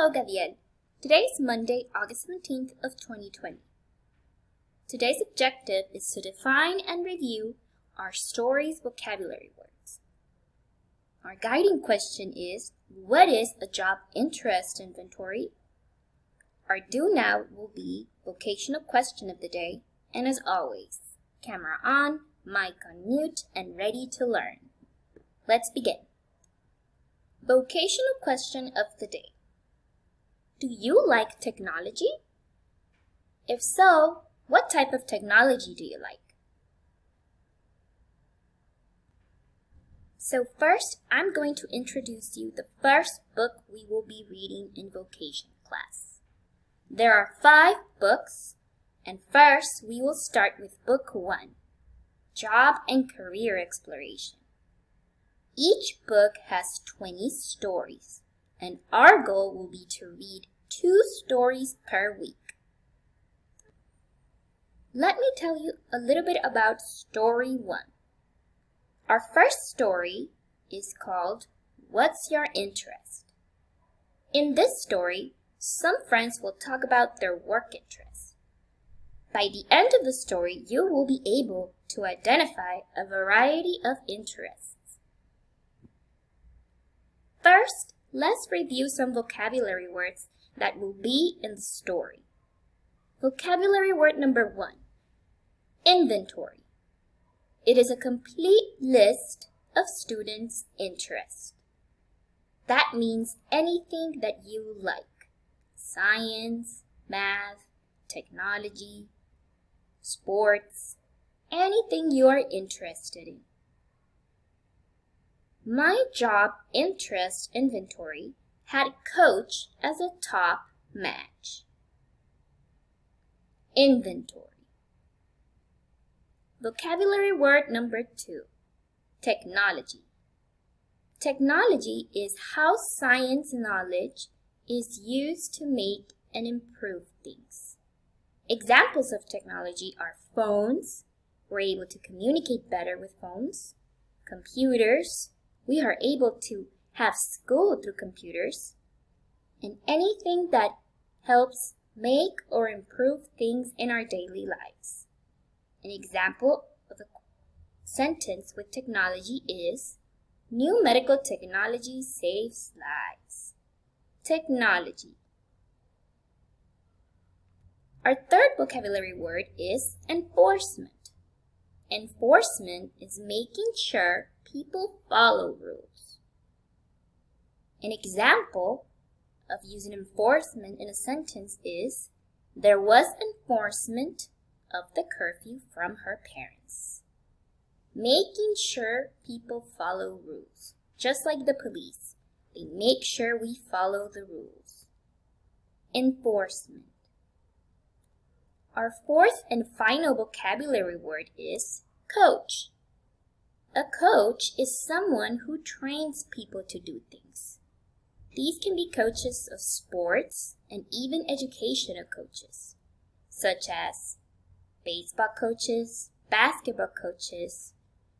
Hello, Gabriel. Today is Monday, August 17th of 2020. Today's objective is to define and review our story's vocabulary words. Our guiding question is, what is a job interest inventory? Our do now will be vocational question of the day, and as always, camera on, mic on mute, and ready to learn. Let's begin. Vocational question of the day. Do you like technology? If so, what type of technology do you like? So first, I'm going to introduce you the first book we will be reading in Vocation class. There are 5 books, and first we will start with Book 1, Job and Career Exploration. Each book has 20 stories, and our goal will be to read 2 stories per week. Let me tell you a little bit about Story 1. Our first story is called What's Your Interest? In this story, some friends will talk about their work interests. By the end of the story, you will be able to identify a variety of interests. First, let's review some vocabulary words that will be in the story. Vocabulary word number 1, inventory. It is a complete list of students' interests. That means anything that you like. Science, math, technology, sports, anything you are interested in. My job interest inventory had coach as a top match. Inventory. Vocabulary word number 2, technology. Technology is how science knowledge is used to make and improve things. Examples of technology are phones. We're able to communicate better with phones. Computers. We are able to have school through computers. And anything that helps make or improve things in our daily lives. An example of a sentence with technology is, new medical technology saves lives. Technology. Our third vocabulary word is enforcement. Enforcement is making sure people follow rules. An example of using enforcement in a sentence is, there was enforcement of the curfew from her parents. Making sure people follow rules. Just like the police, they make sure we follow the rules. Enforcement. Our fourth and final vocabulary word is coach. A coach is someone who trains people to do things. These can be coaches of sports and even educational coaches, such as baseball coaches, basketball coaches,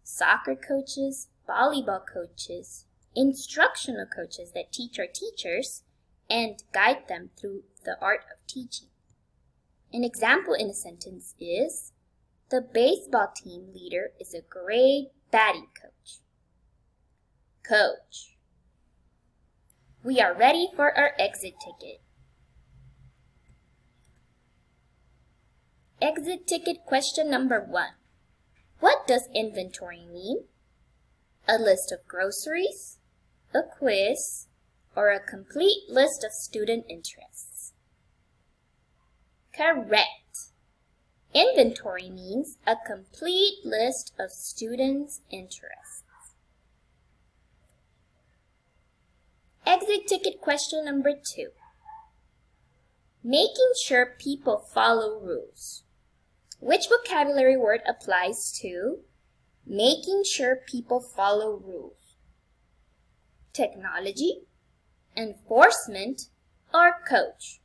soccer coaches, volleyball coaches, instructional coaches that teach our teachers and guide them through the art of teaching. An example in a sentence is, the baseball team leader is a great batting coach. Coach. We are ready for our exit ticket. Exit ticket question number 1. What does inventory mean? A list of groceries, a quiz, or a complete list of student interests? Correct. Inventory means a complete list of students' interests. Exit ticket question number 2. Making sure people follow rules. Which vocabulary word applies to making sure people follow rules? Technology, enforcement, or coach?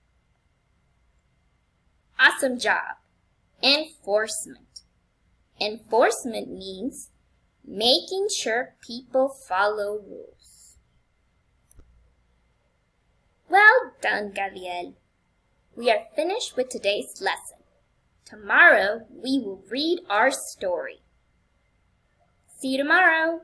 Awesome job. Enforcement. Enforcement means making sure people follow rules. Well done, Gabriel. We are finished with today's lesson. Tomorrow, we will read our story. See you tomorrow.